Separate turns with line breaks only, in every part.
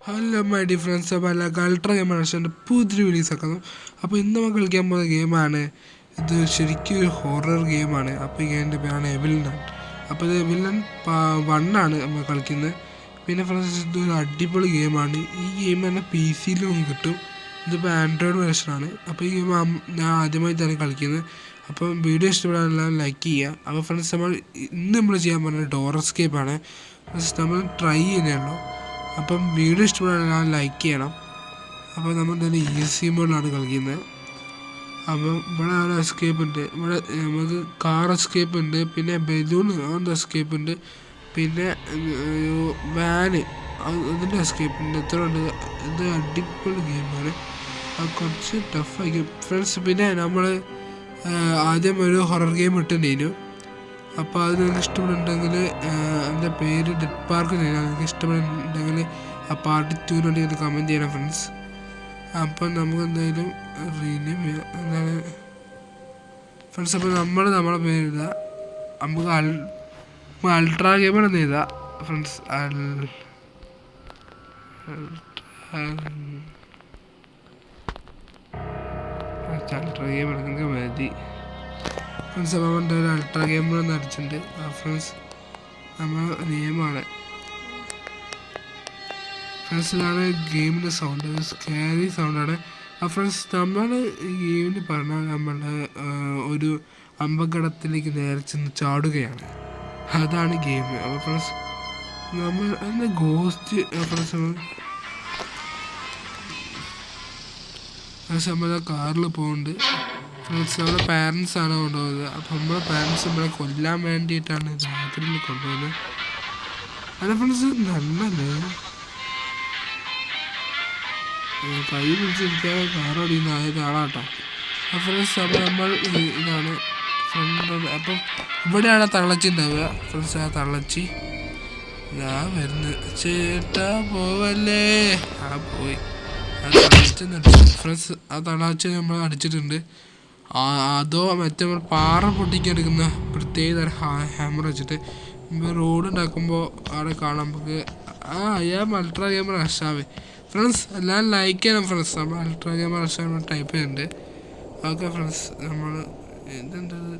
Hello my dear friends, അപ്പോൾ എല്ലാ ultra game മനുഷ്യൻ്റെ പുതിയൊരു വീഡിയോസ് ആക്കുന്നു. അപ്പോൾ ഇന്ന് നമ്മൾ കളിക്കാൻ പോകുന്ന ഗെയിമാണ്. ഇത് ശരിക്കും ഒരു ഹൊറർ ഗെയിമാണ്. അപ്പോൾ ഈ ഗെയിമിൻ്റെ പേരാണ് എവിൽ നൺ. അപ്പോൾ ഇത് എവിൽ നൺ 1 നമ്മൾ കളിക്കുന്നത്. പിന്നെ ഫ്രണ്ട്സ്, ഇതൊരു അടിപൊളി ഗെയിമാണ്. ഈ ഗെയിം തന്നെ PC-ലും കിട്ടും. ഇതിപ്പോൾ ആൻഡ്രോയിഡ് വേർഷനാണ്. അപ്പോൾ ഈ ഗെയിം ഞാൻ ആദ്യമായിട്ടാണ് കളിക്കുന്നത്. അപ്പം വീഡിയോ ഇഷ്ടപ്പെടാനെല്ലാം ലൈക്ക് ചെയ്യുക. അപ്പോൾ ഫ്രണ്ട്സ്, നമ്മൾ ചെയ്യാൻ പോകുന്നത് ഡോർ എസ്കേപ്പാണ്. ഫ്രണ്ട്സ്, നമ്മൾ ട്രൈ ചെയ്യുന്നതാണല്ലോ. അപ്പം വീഡിയോ ഇഷ്ടപ്പെടാൻ ലൈക്ക് ചെയ്യണം. അപ്പോൾ നമ്മൾ തന്നെ ഈസി മോഡിലാണ് കളിക്കുന്നത്. അപ്പം ഇവിടെ ഒരു എസ്കേപ്പ് ഉണ്ട്. ഇവിടെ നമുക്ക് കാർ എസ്കേപ്പ് ഉണ്ട്, പിന്നെ ബലൂൺ അങ്ങനത്തെ എസ്കേപ്പ് ഉണ്ട്, പിന്നെ വാന് അതിൻ്റെ എസ്കേപ്പ് ഉണ്ട്. എത്ര ഉണ്ട്? ഇത് അടിപൊളി ഗെയിമാണ്. അത് കുറച്ച് ടഫായിരിക്കും ഫ്രണ്ട്സ്. പിന്നെ നമ്മൾ ആദ്യം ഒരു ഹൊറർ ഗെയിം ഇട്ടിട്ടുണ്ടായിരുന്നു. അപ്പോൾ അത് നിങ്ങൾക്ക് ഇഷ്ടപ്പെടുന്നുണ്ടെങ്കിൽ എൻ്റെ പേര് ഡെഡ് പാർക്ക് ചെയ്യണം. നിങ്ങൾക്ക് ഇഷ്ടപ്പെടുന്നുണ്ടെങ്കിൽ ആ പാർട്ട് 2 വേണ്ടി കമൻറ്റ് ചെയ്യണം ഫ്രണ്ട്സ്. അപ്പം നമുക്ക് എന്തായാലും റീനെയിം ചെയ്യാം. എന്താണ് ഫ്രണ്ട്സ്, അപ്പോൾ നമ്മളെ പേര് എഴുതാം. നമുക്ക് അൾട്രാ ഗെയിമാണെന്ന് എഴുതാം ഫ്രണ്ട്സ്. അൾട്രാ ഗെയിം എടുക്കുന്നത് മതി ഫ്രണ്ട്സ്. അപ്പോൾ നമ്മുടെ ഒരു അൾട്രാ ഗെയിം അടിച്ചിട്ടുണ്ട് ഫ്രണ്ട്സ്. നമ്മൾ നിയമമാണ് ഫ്രണ്ട്സ്. ഇതാണ് ഗെയിമിൻ്റെ സൗണ്ട്, സ്കാരി സൗണ്ടാണ്. ഫ്രണ്ട്സ്, നമ്മൾ ഈ ഗെയിമിന് പറഞ്ഞാൽ നമ്മളുടെ ഒരു അമ്പകടത്തിലേക്ക് നേരെ ചെന്ന് ചാടുകയാണ്. അതാണ് ഗെയിം. അപ്പോൾ ഫ്രണ്ട്സ്, നമ്മൾ അതിൻ്റെ ഗോസ്റ്റ് ഫ്രണ്ട്സ് നമ്മൾ കാറിൽ പോകുന്നുണ്ട് ഫ്രണ്ട്സ്. നമ്മുടെ പാരൻസാണ് കൊണ്ടുപോകുന്നത്. അപ്പം നമ്മുടെ പാരൻസ് നമ്മളെ കൊല്ലാൻ വേണ്ടിയിട്ടാണ് രാത്രിയിൽ കൊണ്ടുപോകുന്നത്. അല്ല ഫ്രണ്ട്സ്, നല്ലല്ലേ കൈ പിടിച്ചിരിക്കാതെ കാർ ഓടിക്കുന്ന ആളാട്ടോ. അപ്പം ഫ്രണ്ട്സ്, അപ്പോൾ നമ്മൾ ഇതാണ് ഫ്രണ്ട്. അപ്പം ഇവിടെയാണ് തള്ളച്ചി ഉണ്ടാവുക ഫ്രണ്ട്സ്. ആ തള്ളച്ചി ഇതാ വരുന്നത്. ചേട്ടാ പോവല്ലേ. പോയി. ആ തള്ളച്ചി അടിച്ചു ഫ്രണ്ട്സ്. ആ തള്ളച്ചി നമ്മൾ അടിച്ചിട്ടുണ്ട്. അതോ മറ്റേ നമ്മൾ പാറ പൊട്ടിക്കാൻ എടുക്കുന്ന പ്രത്യേക ഹാമർ വെച്ചിട്ട് റോഡ് ഉണ്ടാക്കുമ്പോൾ അവിടെ കാണാൻ നമുക്ക് അയാൾ അൾട്രാ ഗെയിമർ അഷാവ് ഫ്രണ്ട്സ്. എല്ലാം ലൈക്ക് ചെയ്യണം ഫ്രണ്ട്സ്. നമ്മൾ അൾട്രാ ഗെയിമർ അഷാവ് ടൈപ്പ് ചെയ്യുന്നുണ്ട്. ഓക്കെ ഫ്രണ്ട്സ്, നമ്മൾ ഇതെന്തത്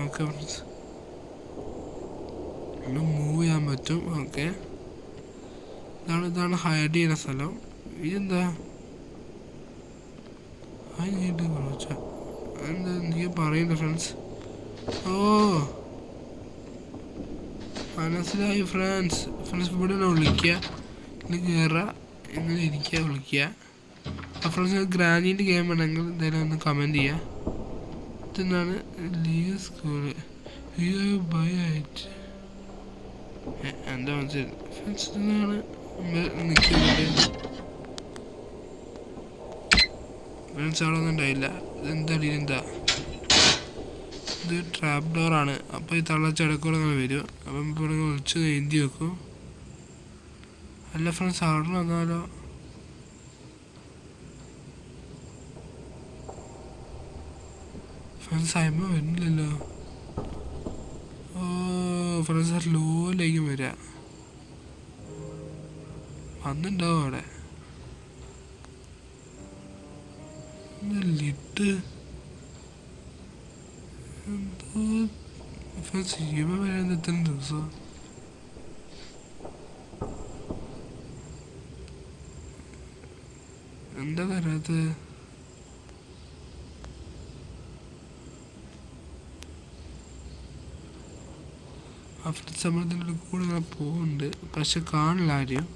ഓക്കെ ഫ്രണ്ട്സ്, നമ്മൾ മൂവ് ചെയ്യാൻ പറ്റും. ഓക്കെ, ഇതാണ് ഹൈഡ് ചെയ്യുന്ന സ്ഥലം. ഇതെന്താ അതിനായിട്ട് കുറച്ച എന്താ നീ പറയുന്നത് ഫ്രണ്ട്സ്? ഓ മനസ്സിലായി ഫ്രണ്ട്സ്. ഇവിടെ നിന്ന് വിളിക്കുക, ഇങ്ങനെ കയറുക, ഇങ്ങനെ ഇരിക്കുക, വിളിക്കുക. ആ ഫ്രണ്ട്സ്, ഗ്രാനീൻ്റെ ഗെയിം ആണെങ്കിൽ എന്തായാലും ഒന്ന് കമൻറ്റ് ചെയ്യുക. ഇതെന്താണ് ലീവ് സ്കൂള് ബൈറ്റ് എന്താ മനസ്സിലായി ഫ്രണ്ട്സ്? ഇതാണ് നിൽക്കുന്നത് ഫ്രണ്ട്സ്. അവിടെ ഒന്നും ഉണ്ടായില്ല. ഇതെന്താ ഇത് ട്രാപ്പ് ഡോറാണ്. അപ്പോൾ ഈ തള്ളച്ചടക്കൂടെ അങ്ങനെ വരും. അപ്പം ഇവിടെ വിളിച്ച് എഴുതി വെക്കും. അല്ല ഫ്രണ്ട്സ്, അവിടെ വന്നാലോ? ഫ്രണ്ട്സ്, അമ്മ വരുന്നില്ലല്ലോ. ഓ ഫ്രണ്ട്സ്, ലോയിലേക്കും വരിക വന്നിട്ടുണ്ടാവും അവിടെ. ലിറ്റ് എന്തോ ഫ്രണ്ട്സ്, ഇവ വരാൻ എത്ര ദിവസം? എന്താ വരാത്തത്? ആ ഫ്രണ്ട്സ്, നമ്മളിതിൻ്റെ കൂടെ ഇങ്ങനെ പോകുന്നുണ്ട്, പക്ഷെ കാണില്ല ആരും.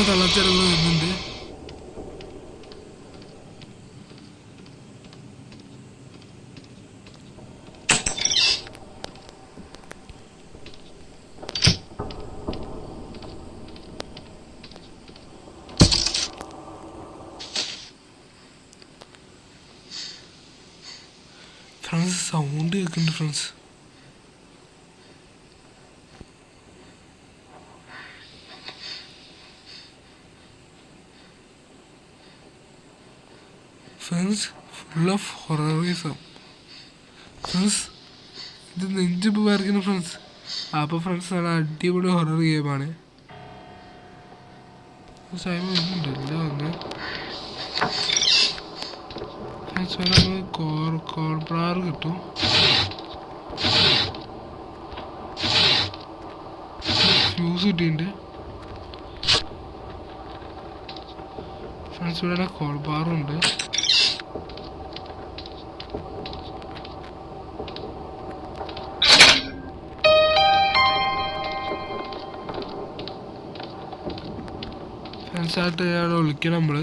തള്ളച്ചടകൾ വരുന്നുണ്ട്. ഫ്രണ്ട്സ് സൗണ്ട് കേൾക്കുന്നുണ്ട് ഫ്രണ്ട്സ്. ഫ്രണ്ട്സ് ഫുൾ ഓഫ് ഹൊററിസം. ഫ്രണ്ട്സ് ഇത് നെഞ്ചിപ്പ് വരയ്ക്കുന്നു ഫ്രണ്ട്സ്. അപ്പോൾ ഫ്രണ്ട്സ് നല്ല അടിപൊളി ഹൊറർ ഗെയിമാണ്. ഉണ്ടല്ലോ ഒന്ന് ഫ്രണ്ട്സ് നമ്മൾ കോൾബ്രാർ കിട്ടും. ഫ്യൂസ് കിട്ടിയിട്ടുണ്ട് ഫ്രണ്ട്സ്. ഇവിടെ കോൾബാറുണ്ട്. ഫ്രണ്ട്സായിട്ട് അയാൾ വിളിക്കണം നമ്മൾ.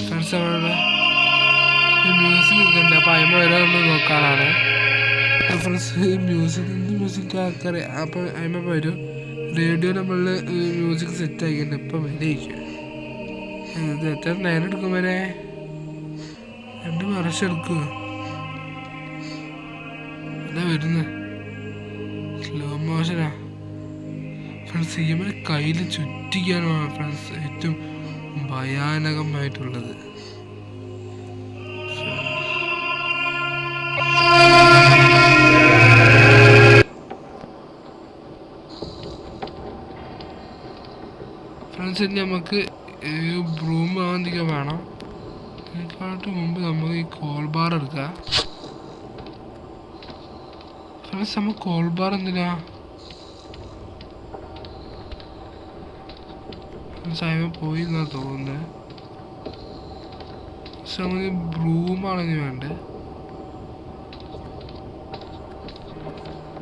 ഫ്രണ്ട്സ് നമ്മളുടെ മ്യൂസിക് ഒക്കെ ഉണ്ട്. അപ്പോൾ അതിന് വരെ നമ്മൾ നോക്കാനാണ് ഫ്രണ്ട്സ്. മ്യൂസിക് ആൾക്കാരെ അപ്പോൾ അതിന് വരും. റേഡിയോ നമ്മളിൽ മ്യൂസിക് സെറ്റ് ആക്കിയിട്ടുണ്ട്. ഇപ്പം വരെയിരിക്കും ഇത് എത്ര നേരം എടുക്കും വരെ? 2 വർഷം എടുക്കുക. എന്താ വരുന്നത്? സ്ലോ മോഷനാ ഫ്രണ്ട്സ്. ഇവരെ കയ്യിൽ ചുറ്റിക്കാനാണ് ഫ്രണ്ട്സ് ഏറ്റവും ഭയാനകമായിട്ടുള്ളത്. ഫ്രണ്ട്സ് നമുക്ക് ബ്രൂം ആവാൻ വേണം. അതിനെക്കാട്ട് മുമ്പ് നമുക്ക് ഈ കോൾബാർ എടുക്കാം ഫ്രണ്ട്സ്. നമുക്ക് കോൾബാർ എന്തിനാ ഫ്രണ്ട്സ്? പോയി എന്നാ തോന്നുന്നത്. പക്ഷെ നമുക്ക് ബ്രൂമാണ് ഇനി വേണ്ടത്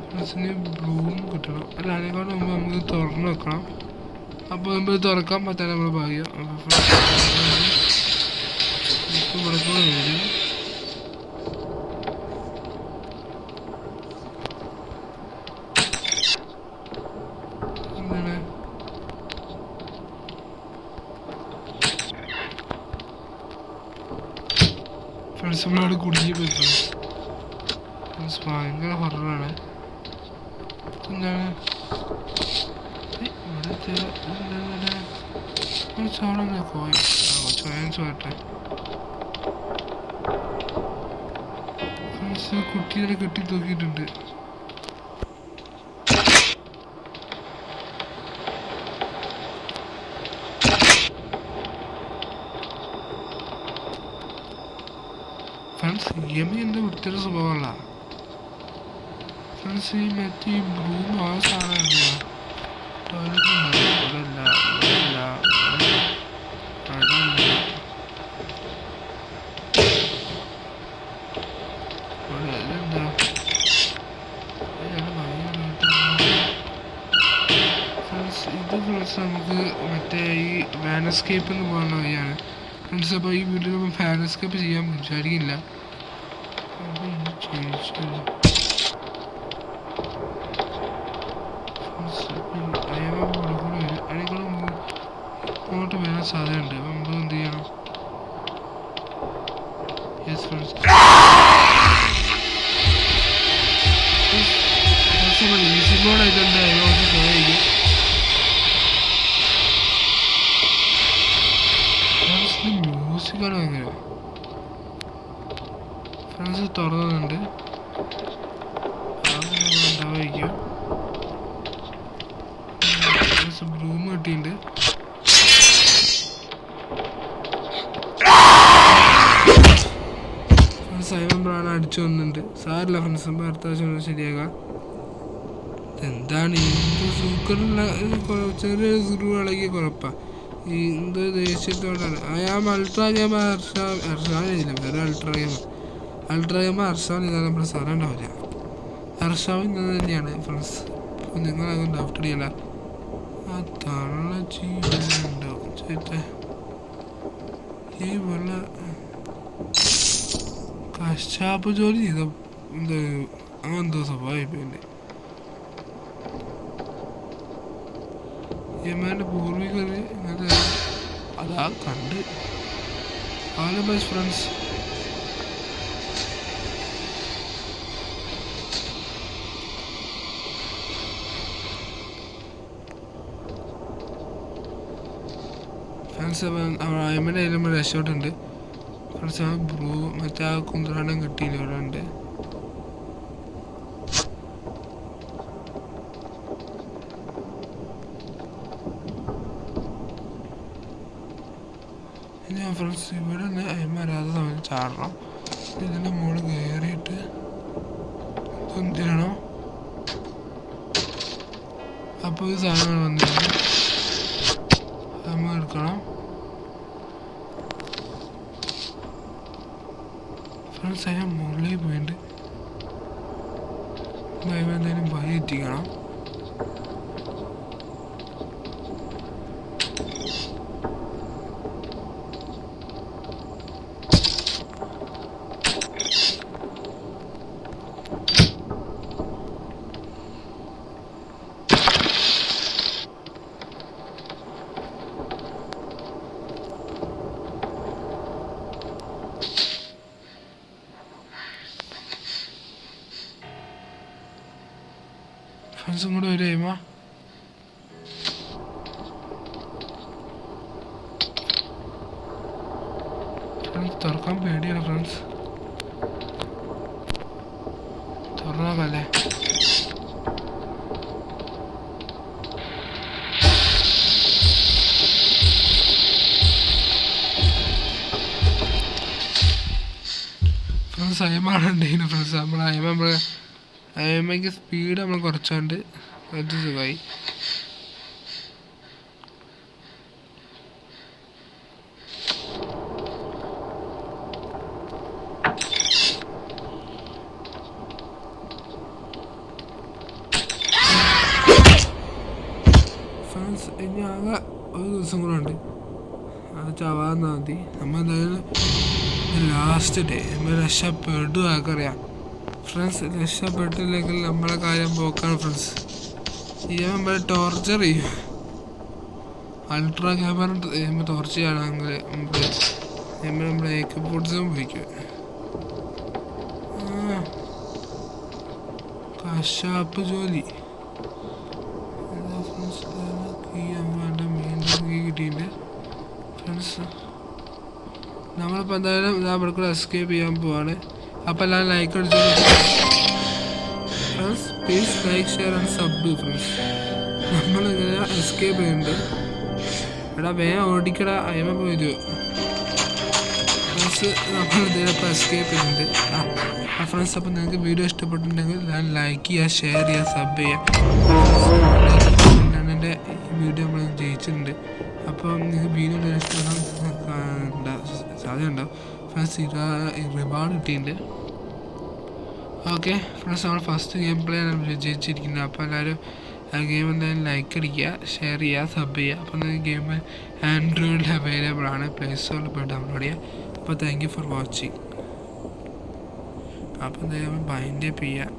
ഫ്രണ്ട്സിന്. ബ്രൂം കിട്ടണം. അല്ല അതിനെക്കാട്ട് മുമ്പ് നമുക്ക് തുറന്ന് വെക്കണം. അപ്പോൾ നമ്മൾ തുറക്കാൻ പറ്റാൻ നമ്മൾ ഭാഗ്യം. വരും എന്താണ് ഫ്രണ്ട്സ്? നമ്മളവിടെ കുടുങ്ങി പോയി ഫ്രണ്ട്സ്. ഭയങ്കര ഹൊററാണ്. എന്താണ് കുട്ടികളെ കെട്ടി തൂക്കിയിട്ടുണ്ട്. ഫ്രണ്ട്സ് യമി എൻ്റെ വൃത്തിയുടെ സ്വഭാവമല്ല ഫ്രണ്ട്സ്. ഈ മറ്റേ ബ്രൂം ആ സാധനം എന്തിനാ? ഇത് ഫ്രണ്ട്സ് നമുക്ക് മറ്റേ ഈ വാനസ്കേപ്പ് എന്ന് പറയുന്ന വഴിയാണ് ഫ്രണ്ട്സ്. അപ്പോൾ ഈ വീഡിയോ നമ്മൾ വാനസ്കേപ്പ് ചെയ്യാൻ വിചാരിക്കില്ല. അങ്ങോട്ട് വരാൻ സാധ്യതയുണ്ട്. അപ്പം നമ്മൾ എന്ത് ചെയ്യണം? Yes friends. ഈസി മോഡ് ആയിട്ടുണ്ട്. അതിനോട്ട് പോയിരിക്കും മ്യൂസിക്കാണ് ഭയങ്കര. ഫ്രണ്ട്സ് തുറന്നുണ്ട്. ഉണ്ടാവായിരിക്കും. ബ്രൂം കിട്ടിയിട്ടുണ്ട്. സൈമൺ ബ്രാൻ അടിച്ചു വന്നിട്ടുണ്ട്. സാറില്ല ഫ്രണ്ട്സ്, അടുത്ത ആവശ്യം ശരിയാക്കാം. എന്താണ് ഈ സൂക്കറുള്ള ചെറിയ സ്ക്രൂ ഇളകിയ കുഴപ്പമാണ്. ഈ എന്ത് ദേഷ്യത്തോടാണ്. അയാൾ അൾട്രാ ഗെയിം അർഷാനില്ല. വേറെ അൾട്രാ ഗെയിം അർഷാൻ ഇതാണ് നമ്മുടെ സാധനം ഉണ്ടാവില്ല. അർഷാവ് ഇന്നത് തന്നെയാണ് ഫ്രണ്ട്സ്. അപ്പോൾ നിങ്ങളത് ഡൗട്ട് അടിയല്ല. ആ തള്ള ചെയ്യുന്നുണ്ടാവും ചേട്ടാ. ഈ വെള്ള കശാപ്പ് ജോലി ചെയ്ത എന്താ അങ്ങനെന്തോ സ്വഭാവം. പിന്നെ യമന്റെ പൂർവികർ ഇങ്ങനത്തെ അത് ആ കണ്ട് all the best friends. Friends അയമൻ്റെ കയ്യിൽ നമ്മൾ രക്ഷോട്ടുണ്ട് ഫ്രണ്ട്സ്. ആ ബ്രൂ മറ്റേ ആ കുന്ത്രാണ്ടം കിട്ടിയില്ല ഇവിടെ ഉണ്ട്. ഇനി ഫ്രണ്ട്സ് ഇവിടെ നിന്ന് അയമ വരാതെ നമ്മൾ ചാടണം. ഇതിൻ്റെ മുകളിൽ കയറിയിട്ട് എന്തിനാണോ അപ്പോൾ ഈ സാധനങ്ങൾ വന്നിട്ട് നമ്മൾ എടുക്കണം ഫ്രണ്ട്സ്. അതിന് മുകളിൽ പോയിട്ട് എന്തായാലും വഴി എത്തിക്കണം. ഫ്രണ്ട്സും കൂടെ ഒരു ടൈമാ ഫ്രണ്ട്സ്. തുറക്കാൻ പേടിയാണ് ഫ്രണ്ട്സ്. തുറന്നാക്കല്ലേ ഫ്രണ്ട്സ്. അയമാണുണ്ടെങ്കിലും ഫ്രണ്ട്സ് അയമയ്ക്ക് സ്പീഡ് നമ്മൾ കുറച്ചാണ്ട് അത് സുഖമായി. ഫ്രണ്ട്സ് ഇനി ആകെ ഒരു ദിവസം കൂടെ ഉണ്ട്. അത് ചവാന്നാ മതി. നമ്മൾ എന്തായാലും ലാസ്റ്റ് ഡേ നമ്മൾ രക്ഷപ്പെടും ആർക്കറിയാം ഫ്രണ്ട്സ്. രക്ഷപ്പെട്ടില്ലെങ്കിൽ നമ്മളെ കാര്യം പോക്കാണ് ഫ്രണ്ട്സ്. ഇവൻ നമ്മളെ ടോർച്ചർ ചെയ്യും. അൾട്രാ ക്യാമറ ടോർച്ചർ ചെയ്യണമെങ്കിൽ നമ്മളെ ഏക്ക് പൊടിച്ചും പോയിക്കും. കശാപ്പ് ജോലി കിട്ടിയിട്ടുണ്ട് ഫ്രണ്ട്സ്. നമ്മളിപ്പോൾ എന്തായാലും നമ്മൾക്കൂടെ എസ്കേപ്പ് ചെയ്യാൻ പോവാണ്. അപ്പോൾ എല്ലാവരും ലൈക്ക് അടിച്ചോളൂ friends. Please like share and sub friends. നമ്മളിങ്ങനെ എസ്കേപ്പ് ചെയ്യുന്നുണ്ട്. എടാ വേഗം ഓടിക്കടാ അയമ പോയത് ഫ്രണ്ട്സ്. നമ്മളിതിലിപ്പോൾ എസ്കേപ്പ് ചെയ്യുന്നുണ്ട് ഫ്രണ്ട്സ്. അപ്പോൾ നിങ്ങൾക്ക് വീഡിയോ ഇഷ്ടപ്പെട്ടിട്ടുണ്ടെങ്കിൽ ഞാൻ ലൈക്ക് ചെയ്യുക, ഷെയർ ചെയ്യുക, സബ് ചെയ്യുക. എൻ്റെ വീഡിയോ നമ്മൾ ജയിച്ചിട്ടുണ്ട്. അപ്പോൾ നിങ്ങൾക്ക് വീഡിയോ ഇഷ്ടപ്പെടാൻ സാധ്യത ഉണ്ടാവും ഫ്രണ്ട്സ്. റിവാർഡ് കിട്ടിയിട്ടുണ്ട്. ഓക്കെ ഫ്രണ്ട്സ്, നമ്മൾ ഫസ്റ്റ് ഗെയിം പ്ലേ ആണ് വിജയിച്ചിരിക്കുന്നത്. അപ്പോൾ എല്ലാവരും ആ ഗെയിം എന്തായാലും ലൈക്ക് അടിക്കുക, ഷെയർ ചെയ്യുക, സബ് ചെയ്യുക. അപ്പോൾ ഗെയിം ആൻഡ്രോയിഡിൽ അവൈലബിൾ ആണ്. പ്ലേ സ്റ്റോറിൽ പോയി ഡൗൺലോഡ് ചെയ്യുക. അപ്പോൾ താങ്ക് യു ഫോർ വാച്ചിങ്. അപ്പോൾ എന്തായാലും ബൈൻഡ് അപ്പ് ചെയ്യുക.